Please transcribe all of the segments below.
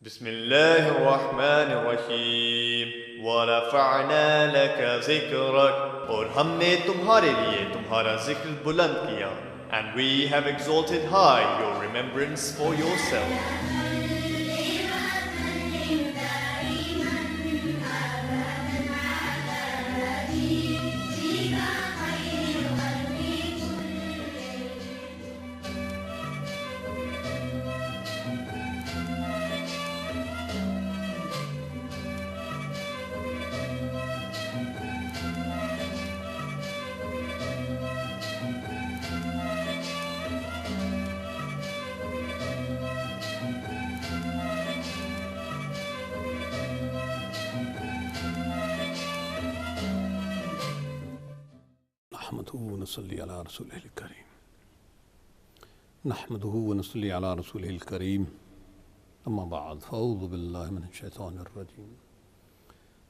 بسم اللہ الرحمن الرحیم ورفعنا لك ذکرک، اور ہم نے تمہارے لیے تمہارا ذکر بلند کیا. And we have exalted high your remembrance for yourself. نحمده ونصلي على رسوله الكريم نحمده ونصلي على رسوله الكريم أما بعد فأعوذ بالله من الشيطان الرجيم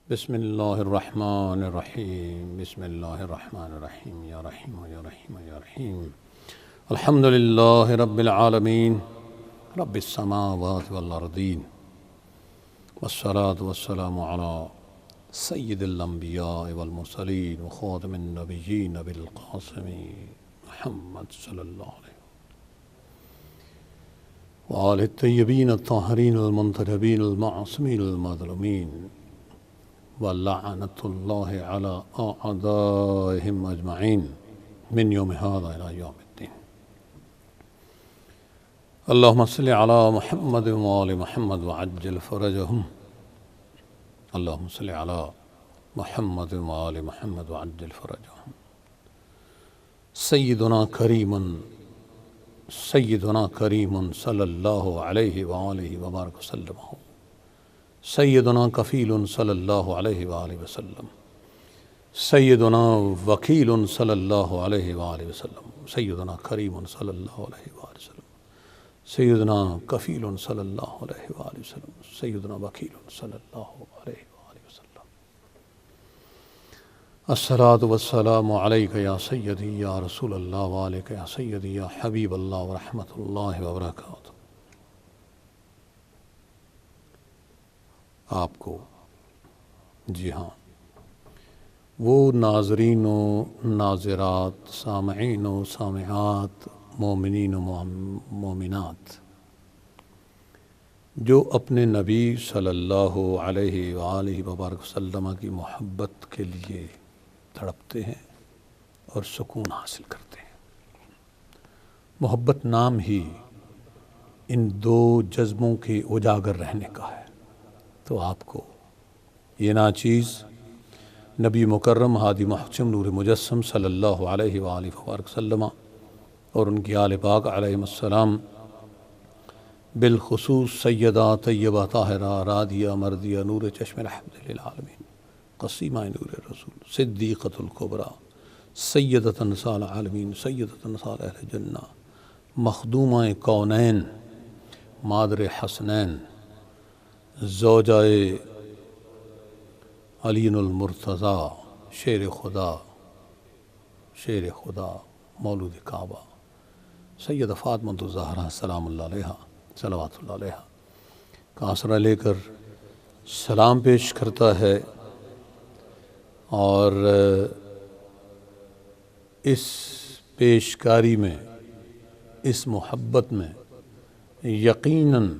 بسم الله الرحمن الرحيم بسم الله الرحمن الرحيم يا رحيم يا رحيم يا رحيم الحمد لله رب العالمين رب السماوات والأرضين والصلاة والسلام على سید الانبیاء والمرسلین وخاتم النبیین ابی القاسم محمد صلی اللہ علیہ وآل الطیبین الطاہرین المنتجبین المعصومین المظلومین ولعنۃ اللہ علی اعدائهم اجمعین من یوم هذا الى یوم الدین. اللہم صل علی محمد وآل محمد وعجل فرجهم. اللہم صلی علی محمد وآل محمد وعجل فرجهم. سیدنا کریم صلی اللہ علیہ وآلہ وبارک وسلم. سیدنا کفیل صلی اللہ علیہ وآلہ وسلم. سیدنا وکیل صلی اللہ علیہ وآلہ وسلم. سیدنا کریم صلی اللہ علیہ وآلہ وسلم. سیدنا کفیل صلی اللہ علیہ وآلہ وسلم. سیدنا وکیل صلی اللہ علیہ وآلہ وسلم. الصلاۃ والسلام علیک یا سیدی یا رسول اللہ وعلیک یا سیدی یا حبیب اللہ ورحمۃ اللہ وبرکاتہ. آپ کو جی ہاں وہ ناظرین و ناظرات، سامعین و سامعات، مومنین و مومنات جو اپنے نبی صلی اللہ علیہ وآلہ وبارک وسلم کی محبت کے لیے تڑپتے ہیں اور سکون حاصل کرتے ہیں. محبت نام ہی ان دو جذبوں کے اجاگر رہنے کا ہے. تو آپ کو یہ ناچیز نبی مکرم ہادی محتشم نور مجسم صلی اللہ علیہ وآلہ وبارک وسلم اور ان کی آل پاک علیہم السلام، بالخصوص سیدہ طیبہ طاہرہ رادیہ مردیہ نور چشم رحمت للعالمین، قسیمہ نور رسول، صدیقۃ الکبریٰ، سیدۃ نساء العالمین، سیدۃ نساء اہل جنہ، مخدومہ کونین، مادر حسنین، زوجہ علی المرتضیٰ، شیر خدا مولود کعبہ، سیدہ فاطمۃ الزہرا سلام اللہ علیہا، صلوات اللہ علیہا کا آسرا لے کر سلام پیش کرتا ہے. اور اس پیشکاری میں، اس محبت میں یقیناً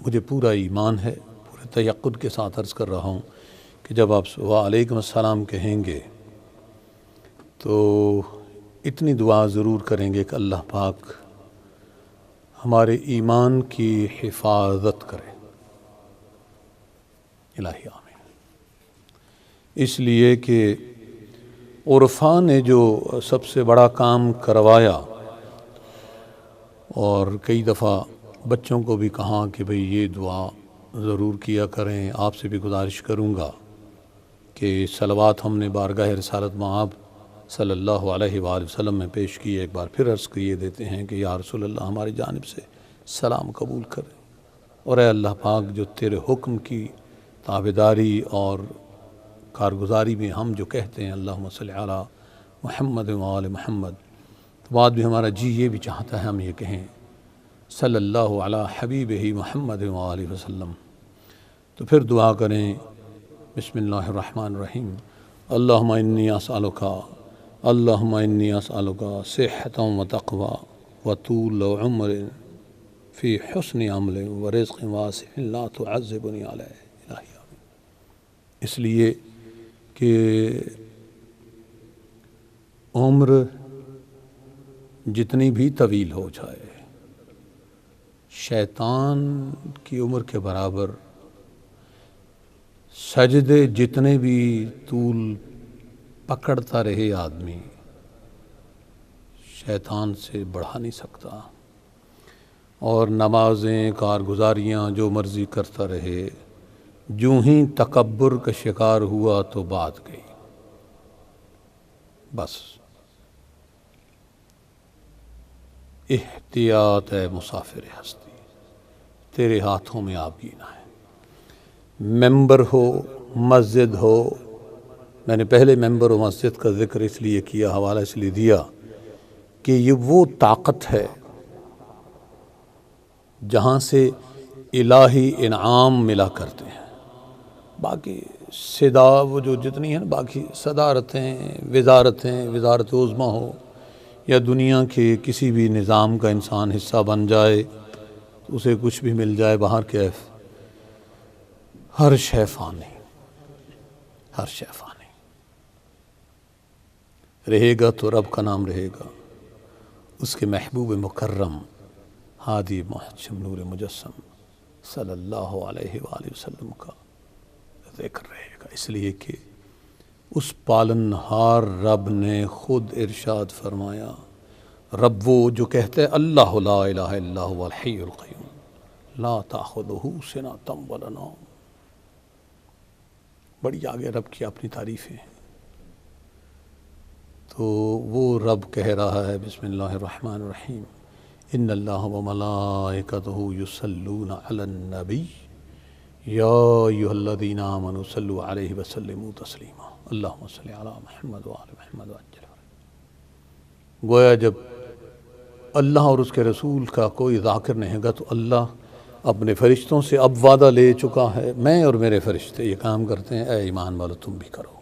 مجھے پورا ایمان ہے، پورے تیقن کے ساتھ عرض کر رہا ہوں کہ جب آپ وعلیکم السلام کہیں گے تو اتنی دعا ضرور کریں گے کہ اللہ پاک ہمارے ایمان کی حفاظت کرے. الہی آمین. اس لیے کہ عرفاء نے جو سب سے بڑا کام کروایا، اور کئی دفعہ بچوں کو بھی کہا کہ بھئی یہ دعا ضرور کیا کریں. آپ سے بھی گزارش کروں گا کہ صلوات ہم نے بارگاہ رسالت مآب صلی اللہ علیہ وآلہ وسلم میں پیش کی، ایک بار پھر عرض کیے دیتے ہیں کہ یا رسول اللہ ہماری جانب سے سلام قبول کریں. اور اے اللہ پاک جو تیرے حکم کی تابعداری اور کارگزاری میں ہم جو کہتے ہیں اللہم صلی علی محمد وآل محمد، تو بعد بھی ہمارا جی یہ بھی چاہتا ہے ہم یہ کہیں صلی اللہ علی حبیبہ محمد وآلہ وسلم، تو پھر دعا کریں بسم اللہ الرحمن الرحیم اللہم انی اسألک صحۃ و تقوی و طول عمر فی حسن عمل و رزق واسع لا تعذبنی علیہ، الہی آمین۔ اس لیے کہ عمر جتنی بھی طویل ہو جائے، شیطان کی عمر کے برابر سجدے جتنے بھی طول پکڑتا رہے آدمی، شیطان سے بڑھا نہیں سکتا، اور نمازیں کارگزاریاں جو مرضی کرتا رہے، جو ہی تکبر کا شکار ہوا تو بات گئی، بس۔ احتیاط ہے مسافر ہستی، تیرے ہاتھوں میں آپ جینا ہے۔ ممبر ہو، مسجد ہو، میں نے پہلے ممبر و مسجد کا ذکر اس لیے کیا، حوالہ اس لیے دیا کہ یہ وہ طاقت ہے جہاں سے الہی انعام ملا کرتے ہیں۔ باقی صدا وہ جو جتنی ہیں، باقی صدارتیں، وزارت عظمیٰ ہو یا دنیا کے کسی بھی نظام کا انسان حصہ بن جائے تو اسے کچھ بھی مل جائے، باہر کیف، ہر شے فانی، ہر شے فانی رہے گا تو رب کا نام رہے گا، اس کے محبوب مکرم ہادی محتشم نور مجسم صلی اللہ علیہ وآلہ وسلم کا ذکر رہے گا، اس لیے کہ اس پالنہار رب نے خود ارشاد فرمایا، رب وہ جو کہتے ہیں اللہ لا الہ الا هو الحی القیوم لا تأخذہ سنۃ ولا نوم، بڑی آگے رب کی اپنی تعریفیں ہیں، تو وہ رب کہہ رہا ہے بسم اللہ الرحمن الرحیم ان اللہ وملائکتہ یصلون علی النبی یا ایھا الذین آمنوا صلوا علیہ وسلموا تسلیما اللہم صل علی محمد وآل محمد وعجل فرجہ۔ گویا جب اللہ اور اس کے رسول کا کوئی ذاکر نہیں گا تو اللہ اپنے فرشتوں سے اب وعدہ لے چکا ہے، میں اور میرے فرشتے یہ کام کرتے ہیں، اے ایمان والو تم بھی کرو۔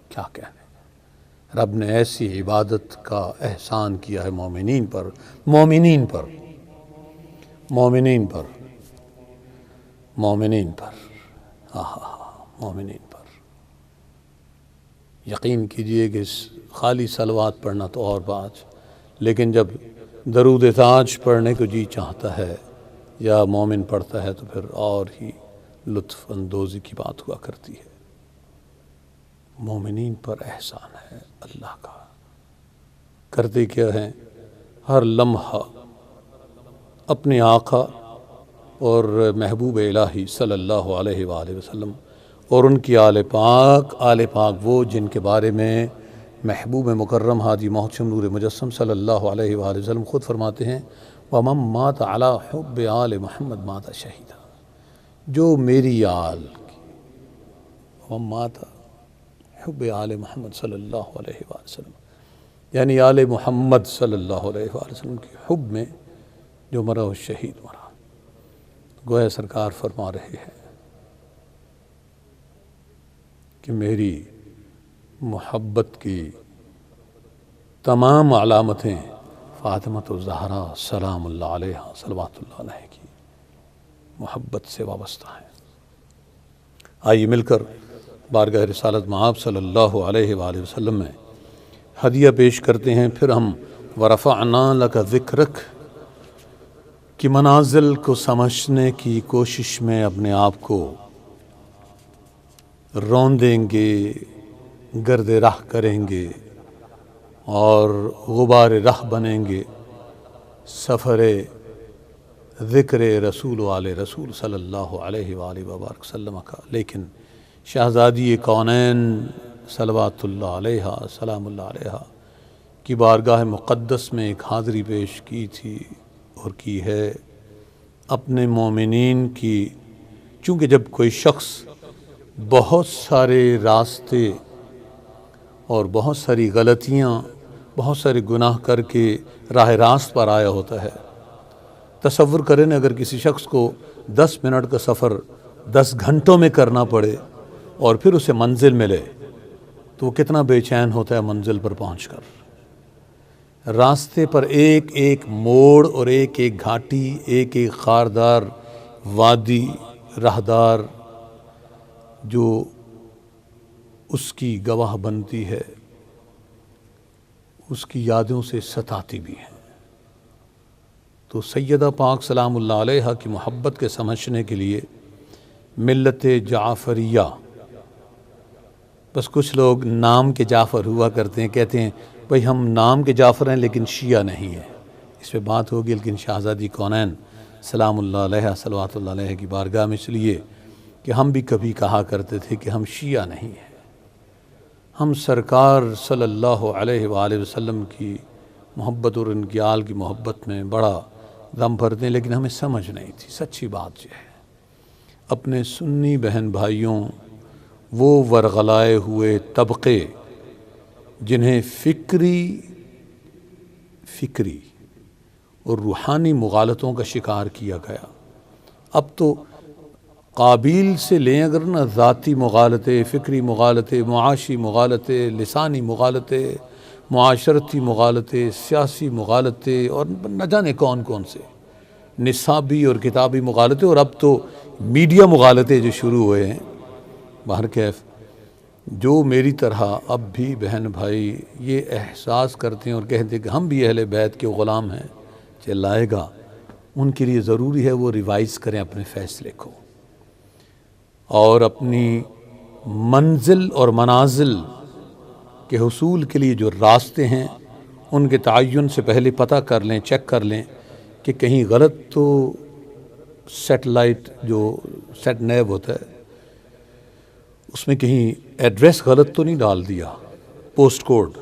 کیا کہنے، رب نے ایسی عبادت کا احسان کیا ہے مومنین پر، مومنین پر، مومنین پر، مومنین پر، مومنین پر۔ یقین کیجئے کہ خالی صلوات پڑھنا تو اور بات، لیکن جب درود تاج پڑھنے کو جی چاہتا ہے یا مومن پڑھتا ہے تو پھر اور ہی لطف اندوزی کی بات ہوا کرتی ہے۔ مومنین پر احسان ہے اللہ کا، کرتے کیا ہیں، ہر لمحہ اپنے آقا اور محبوب الہی صلی اللہ علیہ وآلہ وسلم اور ان کی آل پاک وہ جن کے بارے میں محبوب مکرم ہادی محتشم نور مجسم صلی اللہ علیہ وآلہ وسلم خود فرماتے ہیں وَمَن مَّاتَ عَلَىٰ حُبِّ آلِ محمد مَاتَ شہیدًا، جو میری آل کی، وَمَن مَّاتَ حُبِّ آلِ محمد صلی اللہ علیہ وآلہ وسلم، یعنی آل محمد صلی اللہ علیہ وآلہ وسلم کی حب میں جو مرا وہ شہید مرا۔ گویا سرکار فرما رہے ہیں کہ میری محبت کی تمام علامتیں فاطمۃ الزہرا سلام اللہ علیہ صلوات اللہ علیہ کی محبت سے وابستہ ہیں۔ آئیے مل کر بارگاہ رسالت مآب صلی اللہ علیہ وآلہ وسلم میں ہدیہ پیش کرتے ہیں، پھر ہم وَرَفَعْنَا لَكَ ذِكْرَكَ کی منازل کو سمجھنے کی کوشش میں اپنے آپ کو روندیں گے، گرد راہ کریں گے اور غبار راہ بنیں گے سفر ذکر رسول و آل رسول صلی اللہ علیہ وآلہ وبارک وسلم کا۔ لیکن شہزادی کونین صلوات اللہ علیہ سلام اللہ علیہ کی بارگاہ مقدس میں ایک حاضری پیش کی تھی اور کی ہے اپنے مومنین کی، چونکہ جب کوئی شخص بہت سارے راستے اور بہت ساری غلطیاں، بہت سارے گناہ کر کے راہ راست پر آیا ہوتا ہے تصور کریں اگر کسی شخص کو 10 منٹ کا سفر 10 گھنٹوں میں کرنا پڑے اور پھر اسے منزل ملے تو وہ کتنا بے چین ہوتا ہے منزل پر پہنچ کر۔ راستے پر ایک ایک موڑ اور ایک ایک گھاٹی، ایک ایک خاردار وادی، راہدار جو اس کی گواہ بنتی ہے، اس کی یادوں سے ستاتی بھی ہے۔ تو سیدہ پاک سلام اللہ علیہا کی محبت کے سمجھنے کے لیے ملت جعفریہ، بس کچھ لوگ نام کے جعفر ہوا کرتے ہیں، کہتے ہیں بھئی ہم نام کے جعفر ہیں لیکن شیعہ نہیں ہیں، اس پہ بات ہوگی، لیکن شہزادی کونین سلام اللہ علیہ صلوات اللہ علیہ کی بارگاہ میں اس لیے کہ ہم بھی کبھی کہا کرتے تھے کہ ہم شیعہ نہیں ہیں، ہم سرکار صلی اللہ علیہ وآلہ وسلم کی محبت اور ان کی آل کی محبت میں بڑا دم بھرتے ہیں، لیکن ہمیں سمجھ نہیں تھی۔ سچی بات یہ ہے، اپنے سنی بہن بھائیوں، وہ ورغلائے ہوئے طبقے جنہیں فکری اور روحانی مغالطوں کا شکار کیا گیا، اب تو قابیل سے لیں اگر نہ ذاتی مغالطے، فکری مغالطے، معاشی مغالطے، لسانی مغالطے، معاشرتی مغالطے، سیاسی مغالطے، اور نہ جانے کون کون سے نصابی اور کتابی مغالطے، اور اب تو میڈیا مغالطے جو شروع ہوئے ہیں۔ بہرکیف جو میری طرح اب بھی بہن بھائی یہ احساس کرتے ہیں اور کہتے ہیں کہ ہم بھی اہل بیت کے غلام ہیں، چلائے گا، ان کے لیے ضروری ہے وہ ریوائز کریں اپنے فیصلے کو، اور اپنی منزل اور منازل کے حصول کے لیے جو راستے ہیں ان کے تعین سے پہلے پتہ کر لیں، چیک کر لیں کہ کہیں غلط تو سیٹلائٹ جو سیٹ نیو ہوتا ہے اس میں کہیں ایڈریس غلط تو نہیں ڈال دیا، پوسٹ کوڈ،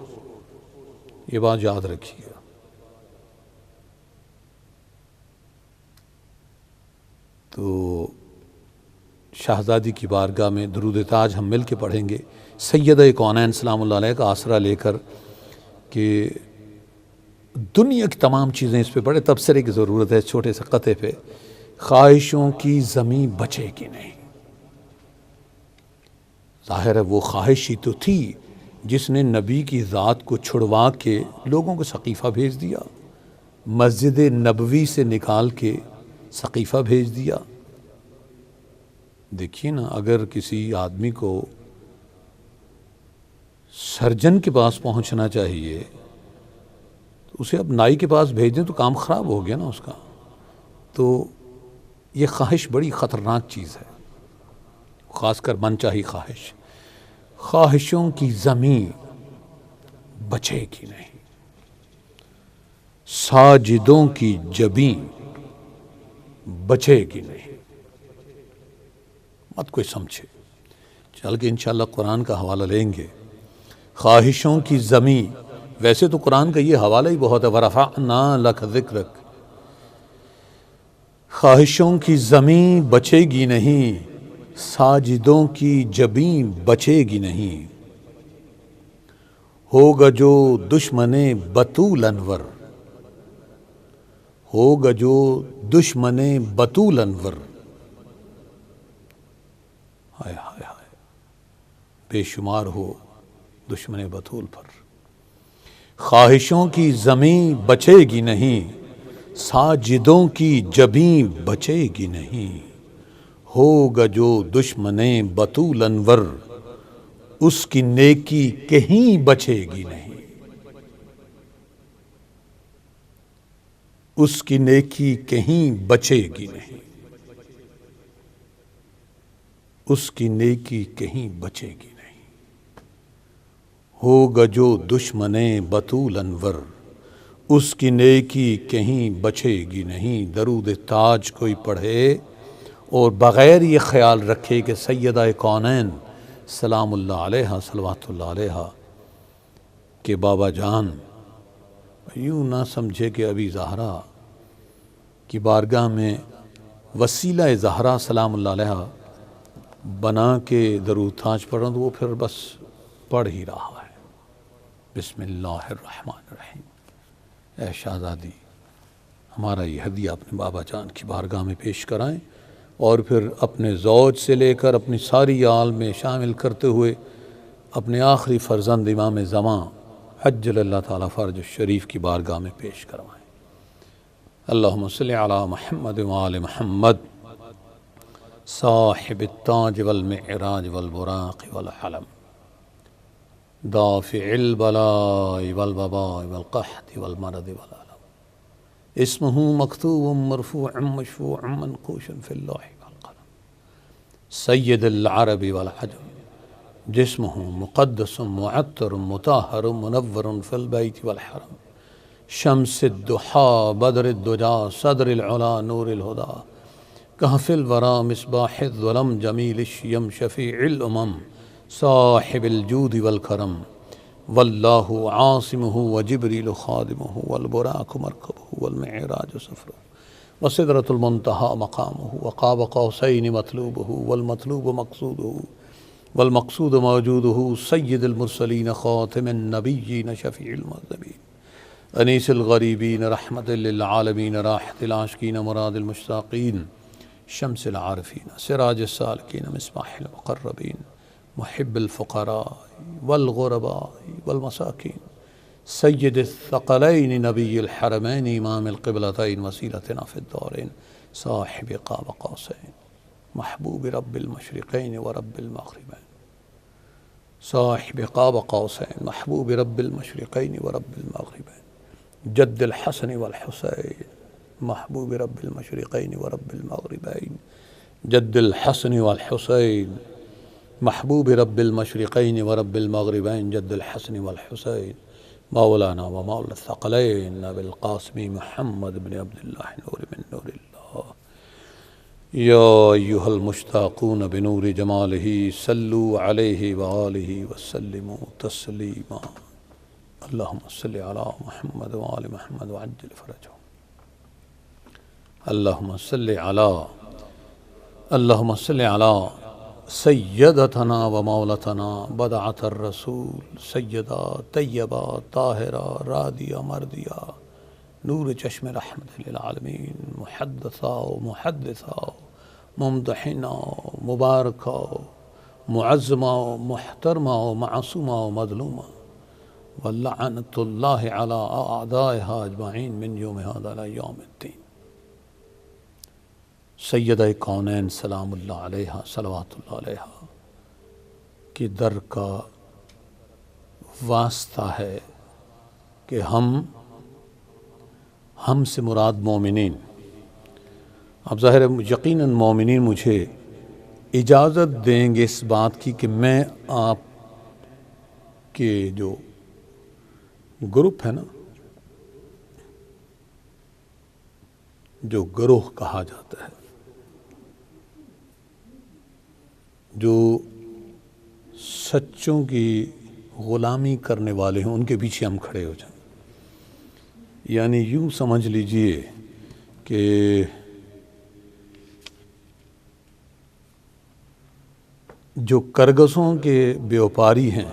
یہ بات یاد رکھیے۔ تو شہزادی کی بارگاہ میں درود تاج ہم مل کے پڑھیں گے، سیدہ کونین سلام اللہ علیہ کا آسرا لے کر، کہ دنیا کی تمام چیزیں اس پہ بڑے تبصرے کی ضرورت ہے اس چھوٹے سے قطعے پہ۔ خواہشوں کی زمیں بچے گی نہیں، ظاہر ہے وہ خواہش ہی تو تھی جس نے نبی کی ذات کو چھڑوا کے لوگوں کو سقیفہ بھیج دیا، مسجد نبوی سے نکال کے سقیفہ بھیج دیا۔ دیکھیے نا، اگر کسی آدمی کو سرجن کے پاس پہنچنا چاہیے تو اسے اب نائی کے پاس بھیج دیں تو کام خراب ہو گیا نا اس کا۔ تو یہ خواہش بڑی خطرناک چیز ہے، خاص کر من چاہی خواہش۔ خواہشوں کی زمین بچے گی نہیں، ساجدوں کی جبین بچے گی نہیں۔ مت کوئی سمجھے، چل کے انشاءاللہ قرآن کا حوالہ لیں گے۔ خواہشوں کی زمین، ویسے تو قرآن کا یہ حوالہ ہی بہت ہے، وَرَفَعْنَا لَكَ ذِكْرَكَ۔ خواہشوں کی زمین بچے گی نہیں، ساجدوں کی جبین بچے گی نہیں، ہوگا جو دشمن بطول انور، ہوگا جو دشمن بطول انور، ہائے ہائے ہائے، بے شمار ہو دشمن بطول پر۔ خواہشوں کی زمین بچے گی نہیں، ساجدوں کی جبین بچے گی نہیں، ہوگا جو دشمن بطول انور، اس کی نیکی کہیں بچے گی نہیں، اس کی نیکی کہیں بچے گی نہیں، اس کی نیکی کہیں بچے گی نہیں، ہوگا جو دشمن بطول انور، اس کی نیکی کہیں بچے گی نہیں۔ درود تاج کوئی پڑھے اور بغیر یہ خیال رکھے کہ سیدہ کونین سلام اللہ علیہ صلوات اللہ علیہ کہ بابا جان، یوں نہ سمجھے کہ ابھی زہرا کی بارگاہ میں وسیلہ زہرا سلام اللہ علیہ بنا کے درود تاج پڑھ رہا ہوں تو وہ پھر بس پڑھ ہی رہا ہے۔ بسم اللہ الرحمن الرحیم۔ اے شہزادی، ہمارا یہ ہدیہ اپنے بابا جان کی بارگاہ میں پیش کرائیں، اور پھر اپنے زوج سے لے کر اپنی ساری آل میں شامل کرتے ہوئے اپنے آخری فرزند امام زمان عجل اللہ تعالیٰ فرج الشریف کی بارگاہ میں پیش کروائیں۔ اللہم صلی علی محمد وآل محمد صاحب التاج والمعراج والبراق والحلم دافع البلاء والوباء والقحط والمرض والألم اسمه مكتوب مرفوع مشفوع منقوش في اللوح والقلم سید العرب والعجم جسمه مقدس معطر مطهر منور في البيت والحرم شمس الضحى بدر الدجى صدر العلا نور الهدى كهف الورى مصباح الظلم جميل الشيم شفيع الأمم صاحب الجود والكرم والله عاصمه وجبريل خادمه والبراق مركبه والمعراج سفره وسدرة المنتهى مقامه وقاب قوسين مطلوبه والمطلوب مقصوده والمقصود موجوده سيد المرسلين خاتم النبيين شفيع المذنبين أنيس الغريبين رحمة للعالمين راحة العاشقين مراد المشتاقين شمس العارفين سراج السالكين مصباح المقربين محب الفقراء والغرباء والمساكين سيد الثقلين نبي الحرمين إمام القبلتين وسيلتنا في الدارين صاحب قاب قوسين محبوب رب المشرقين ورب المغربين صاحب قاب قوسين محبوب رب المشرقين ورب المغربين جد الحسن والحسين محبوب رب المشرقين ورب المغربين جد الحسن والحسين محبوب رب المشرقين ورب المغربين جد الحسن والحسين مولانا ومولى الثقلين أبي القاسم محمد بن عبد الله نور من نور الله يا أيها المشتاقون بنور جماله صلوا عليه وآله وسلموا تسليما اللهم صل على محمد وآل محمد وعجل فرجهم اللهم صل على سيدتنا ومولتنا بدعة الرسول سيدة طيبة طاهرة رادية مرضية نور چشم رحمت للعالمین محدثہ و محدثہ ممدحنہ مبارکہ معظمہ و محترمہ و معصومہ و مظلومہ ولعنت اللہ علی اعدائها اجمعین من یوم هذا الى یوم الدین سیدہ کونین سلام اللہ علیہ صلوات اللہ علیہ کی در کا واسطہ ہے کہ ہم سے مراد مومنین، اب ظاہر یقیناً مومنین مجھے اجازت دیں گے اس بات کی کہ میں آپ کے جو گروپ ہے نا، جو گروہ کہا جاتا ہے، جو سچوں کی غلامی کرنے والے ہیں، ان کے پیچھے ہم کھڑے ہو جائیں۔ یعنی یوں سمجھ لیجئے کہ جو کرگسوں کے بیوپاری ہیں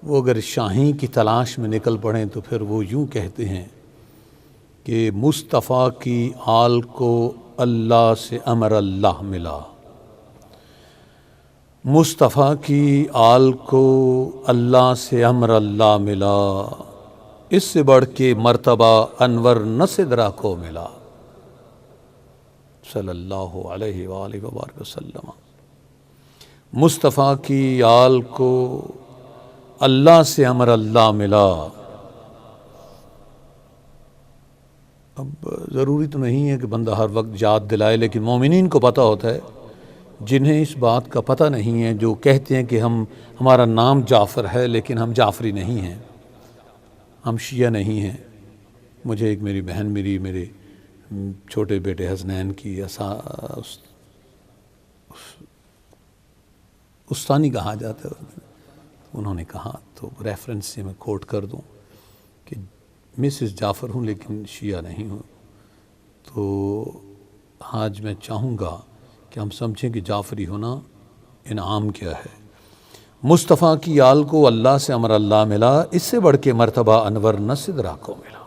وہ اگر شاہین کی تلاش میں نکل پڑیں تو پھر وہ یوں کہتے ہیں کہ مصطفیٰ کی آل کو اللہ سے امر اللہ ملا، مصطفیٰ کی آل کو اللہ سے امر اللہ ملا، اس سے بڑھ کے مرتبہ انور نصدرہ کو ملا صلی اللہ علیہ وآلہ وبارک وسلم۔ مصطفیٰ کی آل کو اللہ سے امر اللہ ملا۔ اب ضروری تو نہیں ہے کہ بندہ ہر وقت یاد دلائے، لیکن مومنین کو پتہ ہوتا ہے، جنہیں اس بات کا پتہ نہیں ہے، جو کہتے ہیں کہ ہمارا نام جعفر ہے لیکن ہم جعفری نہیں ہیں، ہم شیعہ نہیں ہیں۔ مجھے ایک میری بہن میرے چھوٹے بیٹے حسنین کی استانی کہا جاتا ہے، انہوں نے کہا تو ریفرنس سے میں کوٹ کر دوں کہ مسز جعفر ہوں لیکن شیعہ نہیں ہوں۔ تو آج میں چاہوں گا کہ ہم سمجھیں کہ جعفری ہونا انعام کیا ہے۔ مصطفیٰ کی آل کو اللہ سے امر اللہ ملا، اس سے بڑھ کے مرتبہ انور نصدرہ کو ملا۔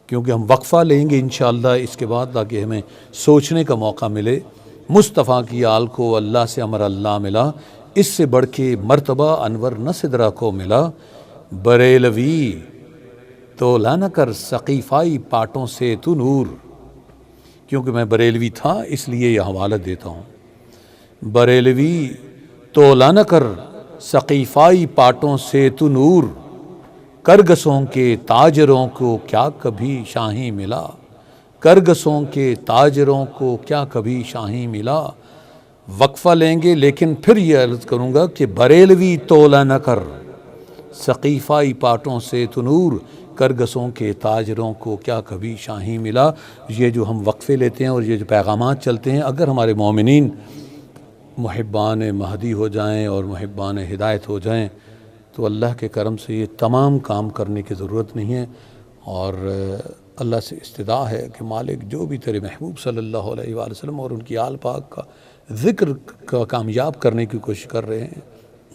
کیونکہ ہم وقفہ لیں گے انشاءاللہ اس کے بعد تاکہ ہمیں سوچنے کا موقع ملے. مصطفیٰ کی آل کو اللہ سے امر اللہ ملا، اس سے بڑھ کے مرتبہ انور نہ صدرہ کو ملا. بریلوی تولا نہ کر سقیفائی پاٹوں سے تو نور. کیونکہ میں بریلوی تھا اس لیے یہ حوالہ دیتا ہوں. بریلوی تولا نہ کر سقیفائی پاٹوں سے تو نور، کرگسوں کے تاجروں کو کیا کبھی شاہیں ملا. کرگسوں کے تاجروں کو کیا کبھی شاہیں ملا. وقفہ لیں گے لیکن پھر یہ عرض کروں گا کہ بریلوی تولا نہ کر سقیفائی پاٹوں سے تو نور، کرگسوں کے تاجروں کو کیا کبھی شاہیں ملا. یہ جو ہم وقفے لیتے ہیں اور یہ جو پیغامات چلتے ہیں، اگر ہمارے مومنین محبان مہدی ہو جائیں اور محبان ہدایت ہو جائیں تو اللہ کے کرم سے یہ تمام کام کرنے کی ضرورت نہیں ہے. اور اللہ سے استدعا ہے کہ مالک جو بھی تیرے محبوب صلی اللہ علیہ وآلہ وسلم اور ان کی آل پاک کا ذکر کا کامیاب کرنے کی کوشش کر رہے ہیں،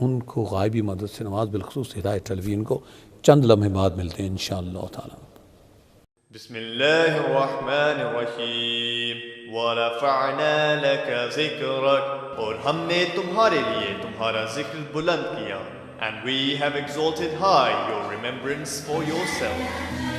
ان کو غائبی مدد سے نواز، بالخصوص ہدایت ٹیلیویژن کو. چند لمحے بعد ملتے ہیں انشاءاللہ تعالی. بسم اللہ الرحمن الرحیم وَرَفَعْنَا لَكَ ذِكْرَكَ، اور ہم نے تمہارے لیے تمہارا ذکر بلند کیا. And we have exalted high your remembrance for yourself.